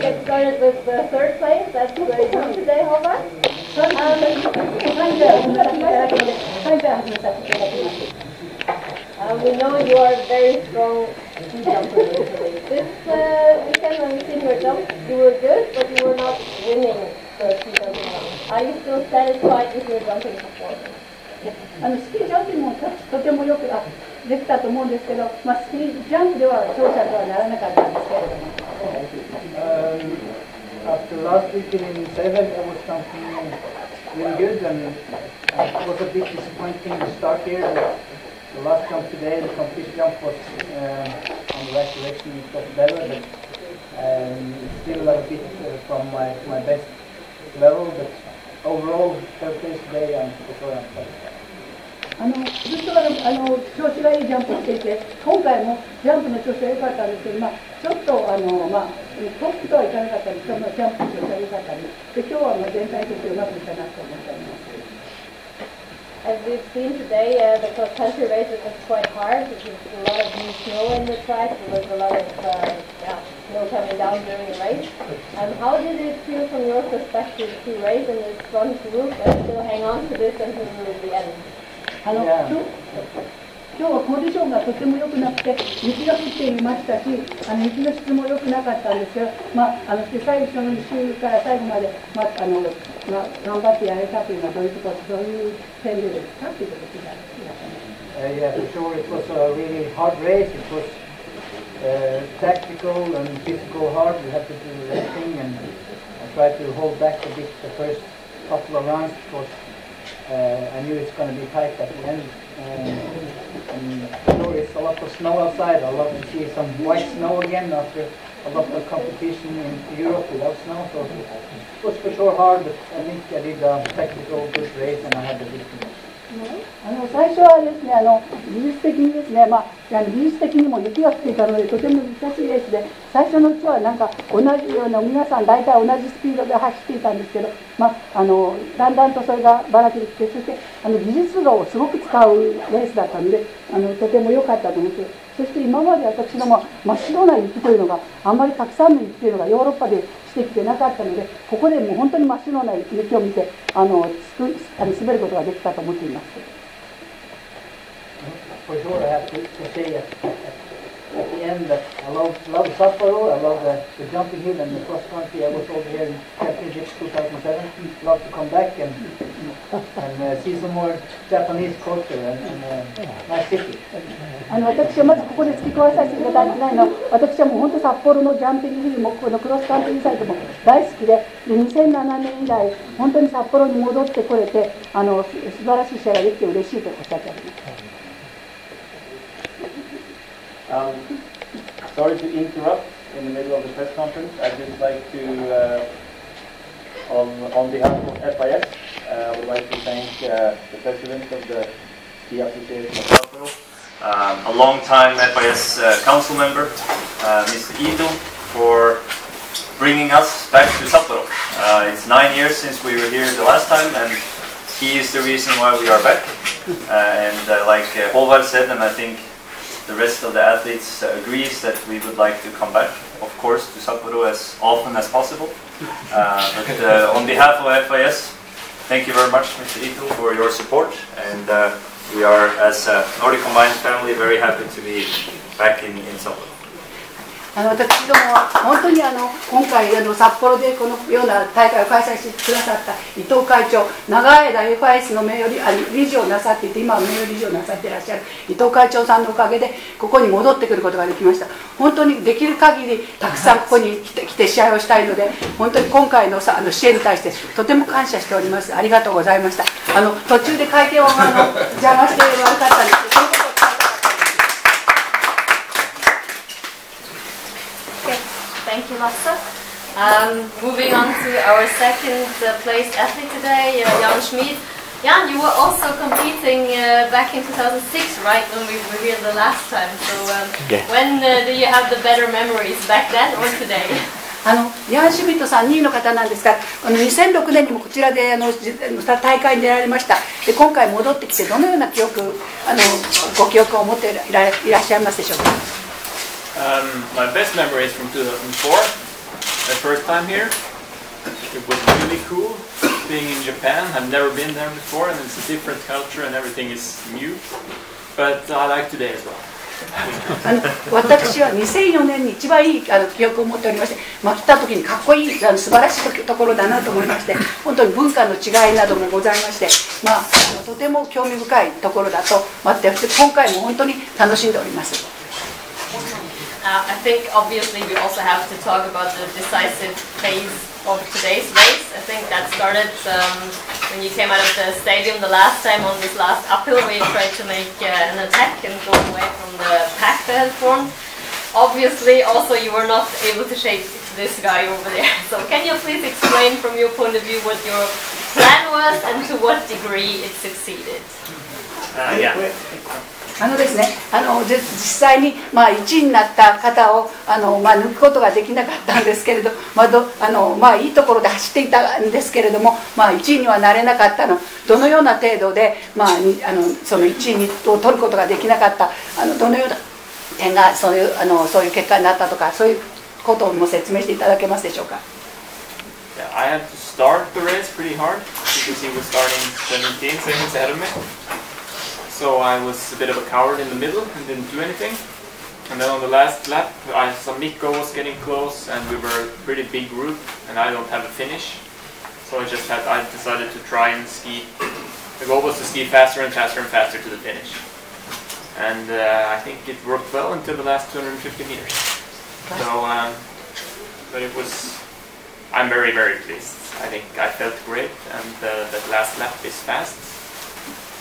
get started with the third place. That's where you come today, Haavard. We know you are a very strong ski jumper usually. This weekend when we seen your jump, you were good, but you were not winning the ski jumping round. Are you still satisfied with your jumping performance? スキージャンプもとてもよくできたと思うんですけど、スキージャンプでは勝者とはならなかったんですけれども。After last weekend in Seven, I was jumping really good, and it was a bit disappointing to start here. The last jump today, the complete jump was on the right direction. It got better, but still a bit from my best level. But overall, third place today, I'm for sure I'm satisfied. ずっと調子がいいジャンプをしていて、今回もジャンプの調子が良かったんですけど、ちょっとトップとはいかなかったり、ジャンプの調子が良かったり、で今日は全体としてうまくいったなと思っております。As we've seen today, the cross-country race was quite hard. There was a lot of new snow in the track. There was a lot of snow coming down during the race. How did it feel from your perspective to race in this front group and still hang on to this until the end? 今日はコンディションがとても良くなくて、雪が降っていましたし、雪の質も良くなかったんですけど、最初の2週から最後まで、頑張ってやれたというのはどういう点でですかということがいらっしゃいます。Yeah, for sure it was a really hard race. It was tactical and physical hard. We had to do everything, and I tried to hold back a bit the first couple of rounds because I knew it's going to be tight at the end. And it's a lot of snow outside. I love to see some white snow again after a lot of competition in Europe without snow. So it was for sure hard, but I think I did a technical good race and I had a good finish. 最初はですね、技術的にですね、技術的にも雪が降っていたのでとても難しいレースで、最初のうちはなんか同じような皆さん大体同じスピードで走っていたんですけど、だんだんとそれがばらけてきて、そして技術度をすごく使うレースだったので、とても良かったと思って、そして今まで私ども真っ白な雪というのがあんまりたくさんの雪というのがヨーロッパでしてきてなかったので、ここでもう本当に真っ白な雪を見て滑ることができたと思っています。For sure, I have to say at the end that I love Sapporo. I love the jumping hill and the cross country. I was over here in Championships 2007. Love to come back and see some more Japanese culture and nice city. 私はまずここで付け加えさせていただきたいのは、私はもう本当札幌のジャンピングヒルもこのクロスカントリーサイトも大好きで、2007年以来本当に札幌に戻ってこれて素晴らしい試合ができて嬉しいとおっしゃっております。Sorry to interrupt in the middle of the press conference. I'd just like to, on behalf of FIS, I would like to thank the president of the Ski Association of Sapporo, a long-time FIS council member, Mr. Ito, for bringing us back to Sapporo. It's 9 years since we were here the last time, and he is the reason why we are back. Like Haavard said, and I think the rest of the athletes agrees that we would like to come back, of course, to Sapporo as often as possible. But on behalf of FIS, thank you very much, Mr. Ito, for your support. And we are, as a Nordic Combined family, very happy to be back in Sapporo. 私どもは本当に今回札幌でこのような大会を開催してくださった伊藤会長、長い間 FIS の名誉理事をなさっていて、今は名誉理事をなさっていらっしゃる伊藤会長さんのおかげでここに戻ってくることができました。本当にできる限りたくさんここに来て試合をしたいので、本当に今回の支援に対してとても感謝しております。ありがとうございました。途中で会見を邪魔して悪かったんですけど、Thank you, Lasse. Moving on to our second place athlete today, Jan Schmid. Jan, you were also competing back in 2006, right, when we were here the last time. So when do you have the better memories, back then or today? ヤン・シュミットさん2位の方なんですが、2006年にもこちらで大会に出られました。で今回戻ってきてどのようなご記憶を持っていらっしゃいますでしょうか。My best memory is from 2004. my first time here. It was really cool being in Japan. I've never been there before, and it's a different culture and everything is new. But I like today as well. 私は2004年に一番いい記憶を持っておりまして、来た時にかっこいい素晴らしいところだなと思いまして、本当に文化の違いなどもございまして、とても興味深いところだと思って今回も本当に楽しんでおります。I think obviously we also have to talk about the decisive phase of today's race. I think that started when you came out of the stadium the last time on this last uphill where you tried to make an attack and go away from the pack that had formed. Obviously also you were not able to shake this guy over there. So can you please explain from your point of view what your plan was and to what degree it succeeded? Yeah. ですね、実際に1位になった方を抜くことができなかったんですけれど、いいところで走っていたんですけれども、1位にはなれなかったの、どのような程度で、その1位を取ることができなかった、どのような点がそういう結果になったとか、そういうことも説明していただけますでしょうか。Yeah, I had to start the race pretty hard because he was starting 17 seconds ahead of me. So I was a bit of a coward in the middle and didn't do anything. And then on the last lap, I saw Mikko was getting close, and we were a pretty big group, and I don't have a finish. So I decided to try and ski. The goal was to ski faster and faster and faster to the finish. And I think it worked well until the last 250 meters. So, but it was, I'm very, very pleased. I think I felt great, and that last lap is fast.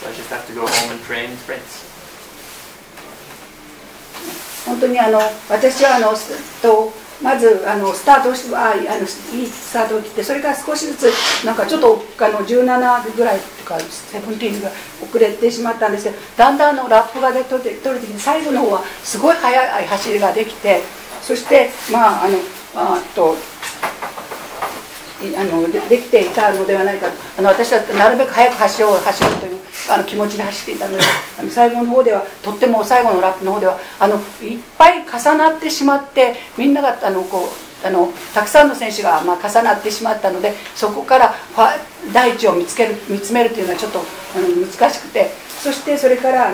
So I just have to go home and train sprints. 本当に私はまずスタートいいスタートを切って、それから少しずつなんかちょっと17ぐらいとか17が遅れてしまったんですけど、だんだんラップが取れてきて、最後の方はすごい速い走りができて、そしてできていたのではないかと。私はなるべく速く走るという気持ちで走っていたので、最後の方ではとっても最後のラップの方ではいっぱい重なってしまって、みんながたくさんの選手が重なってしまったので、そこから大地を見つめるというのはちょっと難しくて、そしてそれから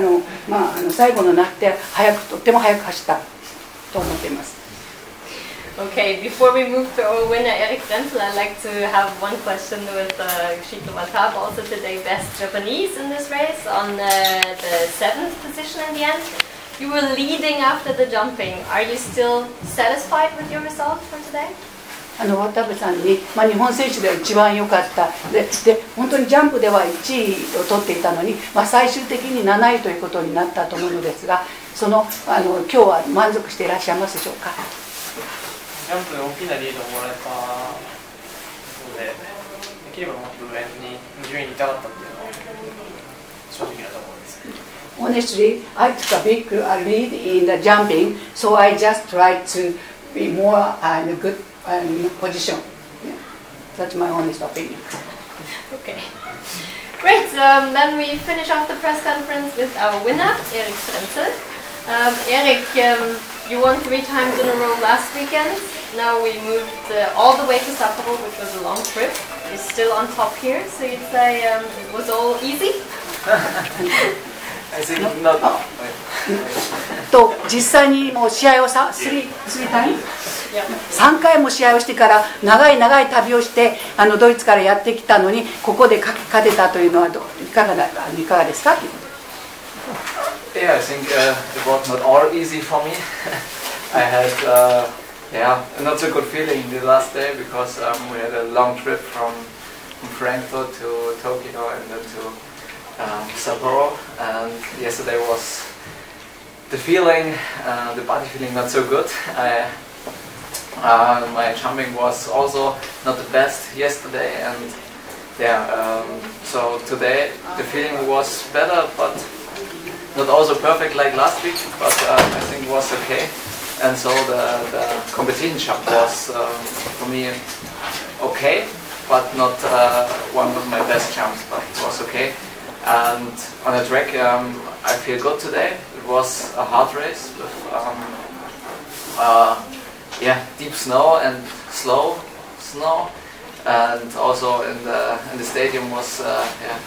最後のなってとっても速く走ったと思っています。Okay, before we move to our winner Eric Frenzel, I'd like to have one question with Shito Watab, also today best Japanese in this race, on the 7th position in the end. You were leading after the jumping. Are you still satisfied with your result for today? 渡部さんに、日本選手では一番良かったで本当にジャンプでは1位を取っていたのに、最終的に7位ということになったと思うのですが、今日は満足していらっしゃいますでしょうか。ジャンプで大きなリードをもらえたので、できればもっと上に順位にいたかったっていうのは正直なところです。Honestly, I took a big lead in the jumping, so I just tried to be more in a good position. Yeah. That's my honest opinion. Okay. Great. Then we finish off the press conference with our winner, Eric Frenzel. Eric, you won 3 times in a row last weekend. Now we moved all the way to Sapporo, which was a long trip. You're still on top here, so you'd say it was all easy? I think not. 実際にもう試合を3回も試合をしてから長い旅をしてドイツからやってきたのに、ここで勝てたというのはいかがですか？ Yeah, I think it was not all easy for me. I had not so good feeling the last day because we had a long trip from Frankfurt to Tokyo and then to Sapporo, and yesterday was the feeling, the body feeling not so good. My jumping was also not the best yesterday, and so today the feeling was better, but not also perfect like last week, but I think it was okay. And so the competition jump was for me okay, but not one of my best jumps, but it was okay. And on the track I feel good today. It was a hard race with yeah, deep snow and slow snow, and also in the stadium was yeah,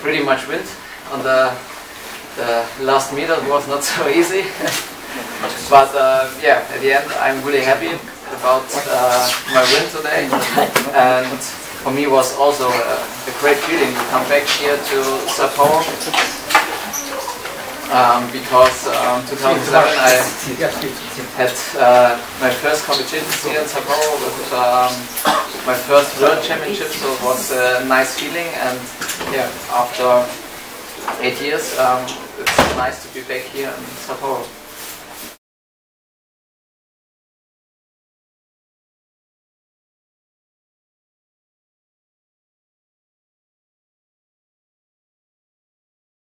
pretty much wind. On the last meter was not so easy, but yeah, at the end I'm really happy about my win today, and for me was also a great feeling to come back here to Sapporo. Because 2007 I had my first competitions here in Sapporo with my first World Championship, so it was a nice feeling, and yeah, after 8 years it's nice to be back here in Sapporo.